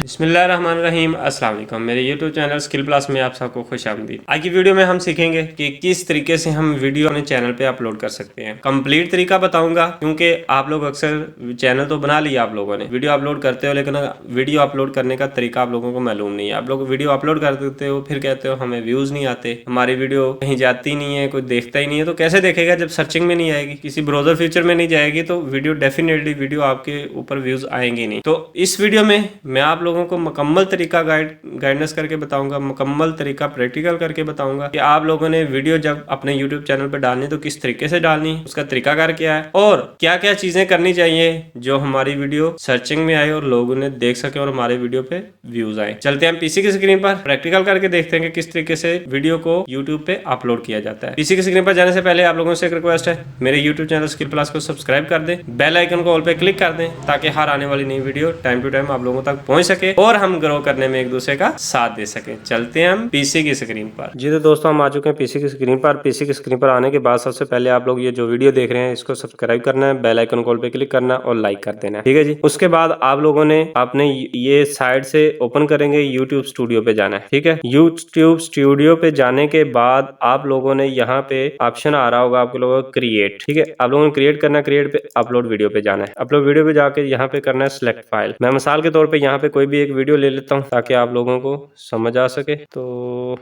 बिस्मिल्लाहिर्रहमानिर्रहीम, अस्सलाम वालेकुम। मेरे YouTube चैनल स्किल प्लस में आप सबको खुशामदीद। आज की वीडियो में हम सीखेंगे कि किस तरीके से हम वीडियो अपने चैनल पे अपलोड कर सकते हैं। कंप्लीट तरीका बताऊंगा, क्योंकि आप लोग अक्सर चैनल तो बना लिया आप लोगों ने, वीडियो अपलोड करते हो, लेकिन वीडियो अपलोड करने का तरीका आप लोगों को मालूम नहीं है। आप लोग वीडियो अपलोड कर देते हो, फिर कहते हो हमें व्यूज़ नहीं आते, हमारी वीडियो कहीं जाती नहीं है, कोई देखता ही नहीं है। तो कैसे देखेगा जब सर्चिंग में नहीं आएगी, किसी ब्राउजर फीचर में नहीं जाएगी, तो वीडियो डेफिनेटली वीडियो आपके ऊपर व्यूज़ आएंगे नहीं। तो इस वीडियो में मैं आप लोगों को मुकम्मल तरीका गाइडेंस करके बताऊंगा, मुकम्मल तरीका प्रैक्टिकल करके बताऊंगा कि आप लोगों ने वीडियो जब अपने यूट्यूब चैनल पर डालनी तो किस तरीके से डालनी, उसका तरीकाकार क्या है और क्या क्या चीजें करनी चाहिए जो हमारी वीडियो सर्चिंग में आए और लोग उन्हें देख सके और हमारे वीडियो पे व्यूज आए। चलते हैं पीसी की स्क्रीन पर, प्रैक्टिकल करके देखते हैं कि किस तरीके से वीडियो को यूट्यूब पे अपलोड किया जाता है। पीसी की स्क्रीन पर जाने से पहले आप लोगों से एक रिक्वेस्ट है, मेरे यूट्यूब चैनल स्किल प्लस को सब्सक्राइब कर दें, बेल आइकन को ऑल पे क्लिक कर दें, ताकि हर आने वाली नई वीडियो टाइम टू टाइम आप लोगों तक पहुंच सके और हम ग्रो करने में एक दूसरे का साथ दे सके। चलते हैं हम पीसी की स्क्रीन पर। जी तो दोस्तों, हम आ चुके हैं पीसी की स्क्रीन पर। पीसी की स्क्रीन पर आने के बाद सबसे पहले आप लोग ये जो वीडियो देख रहे हैं इसको सब्सक्राइब करना है, बेल आइकन कॉल पे क्लिक करना और लाइक कर देना है, ठीक है जी। उसके बाद आप लोगों ने अपने ये साइड से ओपन करेंगे, यूट्यूब स्टूडियो पे जाना है, ठीक है। यूट्यूब स्टूडियो पे जाने के बाद आप लोगों ने यहाँ पे ऑप्शन आ रहा होगा आप लोगों को क्रिएट, ठीक है। आप लोगों ने क्रिएट करना है, क्रिएट पे अपलोड वीडियो पे जाना है। अपलोड वीडियो पे जाके यहाँ पे करना है सिलेक्ट फाइल। मैं मिसाल के तौर पे यहाँ पे कोई भी एक वीडियो ले लेता हूँ ताकि आप लोगों को समझ आ सके। तो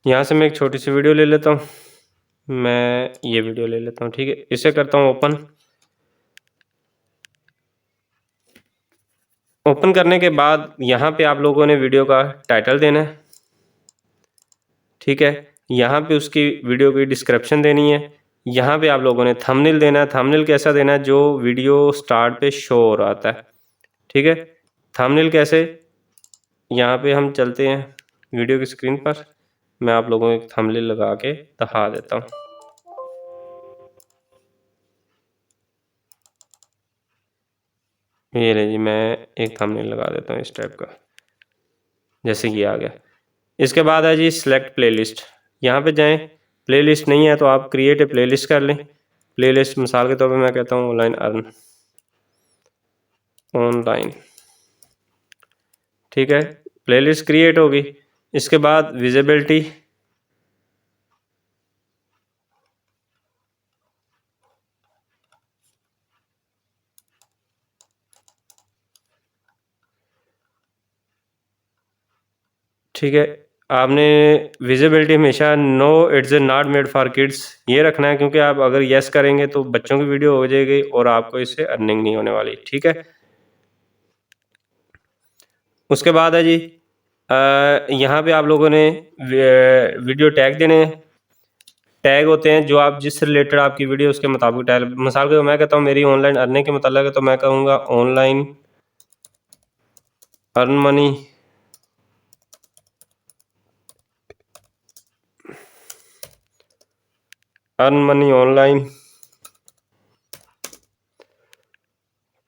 यहाँ से मैं एक छोटी सी वीडियो ले लेता हूँ, मैं ये वीडियो ले लेता हूँ, ठीक है। इसे करता हूँ ओपन। ओपन करने के बाद यहाँ पे आप लोगों ने वीडियो का टाइटल देना है, ठीक है। यहाँ पे उसकी वीडियो की डिस्क्रिप्शन देनी है। यहाँ पे आप लोगों ने थंबनेल देना है। थंबनेल कैसा देना है, जो वीडियो स्टार्ट पे शो हो रहा था, ठीक है। थंबनेल कैसे, यहाँ पे हम चलते हैं वीडियो की स्क्रीन पर, मैं आप लोगों को एक थंबनेल लगा के दिखा देता हूँ। ये ले जी, मैं एक थंबनेल लगा देता हूँ इस टाइप का, जैसे कि आ गया। इसके बाद है जी सिलेक्ट प्लेलिस्ट। यहाँ पे जाएं, प्लेलिस्ट नहीं है तो आप क्रिएट ए प्लेलिस्ट कर लें। प्लेलिस्ट मिसाल के तौर पे मैं कहता हूँ ऑनलाइन अर्न, ऑनलाइन, ठीक है। प्लेलिस्ट क्रिएट होगी। इसके बाद विजिबिलिटी, ठीक है। आपने विजिबिलिटी हमेशा no it's not made for kids ये रखना है, क्योंकि आप अगर यस करेंगे तो बच्चों की वीडियो हो जाएगी और आपको इससे अर्निंग नहीं होने वाली, ठीक है। उसके बाद है जी यहाँ पे आप लोगों ने वीडियो टैग देने हैं। टैग होते हैं जो आप जिस रिलेटेड आपकी वीडियो उसके मुताबिक टैग, मिसाल के मैं कहता हूँ मेरी ऑनलाइन अर्निंग के मुताबिक है तो मैं कहूँगा online earn money, earn money online,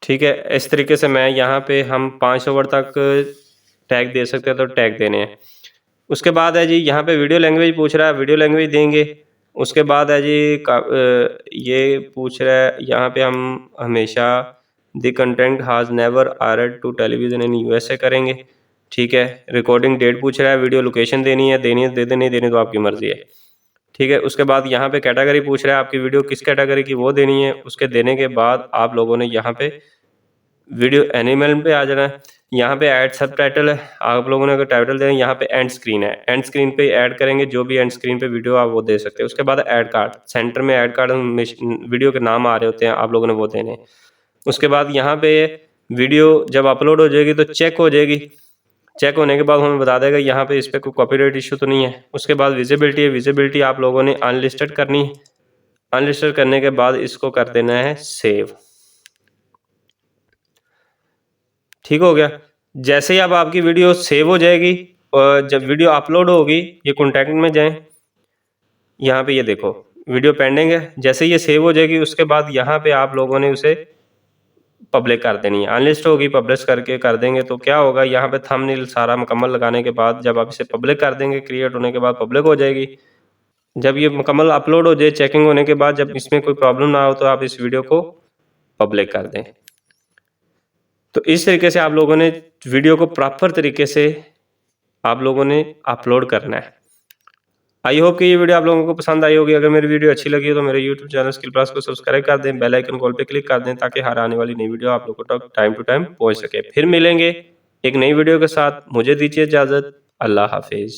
ठीक है। इस तरीके से मैं यहाँ पे हम 500 वर्ड तक टैग दे सकते हैं, तो टैग देने हैं। उसके बाद है जी यहाँ पे वीडियो लैंग्वेज पूछ रहा है, वीडियो लैंग्वेज देंगे। उसके बाद है जी ये पूछ रहा है यहाँ पे हम हमेशा the content has never aired to television in USA करेंगे, ठीक है। रिकॉर्डिंग डेट पूछ रहा है, वीडियो लोकेशन देनी है, देनी है दे दे, नहीं देनी तो आपकी मर्जी है, ठीक है। उसके बाद यहाँ पे कैटेगरी पूछ रहा है, आपकी वीडियो किस कैटेगरी की वो देनी है। उसके देने के बाद आप लोगों ने यहाँ पे वीडियो एनिमल पे आ जाना है। यहाँ पे ऐड सब टाइटल है, आप लोगों ने अगर टाइटल देना, यहाँ पे एंड स्क्रीन है, एंड स्क्रीन पे ऐड करेंगे जो भी एंड स्क्रीन पे वीडियो आप वो दे सकते हैं। उसके बाद ऐड कार्ड, सेंटर में ऐड कार्ड वीडियो के नाम आ रहे होते हैं, आप लोगों ने वो देने हैं। उसके बाद यहाँ पे वीडियो जब अपलोड हो जाएगी तो चेक हो जाएगी, चेक होने के बाद हमें बता देगा यहाँ पे इस पर कोई कॉपीराइट इशू तो नहीं है। उसके बाद विजिबिलिटी है, विजिबिलिटी आप लोगों ने अनलिस्टेड करनी है। अनलिस्टेड करने के बाद इसको कर देना है सेव, ठीक हो गया। जैसे ही अब आपकी वीडियो सेव हो जाएगी और जब वीडियो अपलोड होगी, ये कॉन्टैक्ट में जाएं, यहाँ पे ये देखो वीडियो पेंडिंग है। जैसे ये सेव हो जाएगी उसके बाद यहाँ पे आप लोगों ने उसे पब्लिक कर देनी है। अनलिस्ट होगी, पब्लिश करके कर देंगे तो क्या होगा, यहाँ पे थंबनेल सारा मुकम्मल लगाने के बाद जब आप इसे पब्लिक कर देंगे, क्रिएट होने के बाद पब्लिक हो जाएगी। जब ये मुकम्मल अपलोड हो जाए, चेकिंग होने के बाद जब इसमें कोई प्रॉब्लम ना हो तो आप इस वीडियो को पब्लिक कर दें। तो इस तरीके से आप लोगों ने वीडियो को प्रॉपर तरीके से आप लोगों ने अपलोड करना है। आई होप कि ये वीडियो आप लोगों को पसंद आई होगी। अगर मेरी वीडियो अच्छी लगी हो तो मेरे यूट्यूब चैनल स्किल प्लस को सब्सक्राइब कर दें, बेल आइकन कॉल पे क्लिक कर दें ताकि हर आने वाली नई वीडियो आप लोगों तक टाइम टू टाइम पहुंच सके। फिर मिलेंगे एक नई वीडियो के साथ, मुझे दीजिए इजाजत। अल्लाह हाफिज।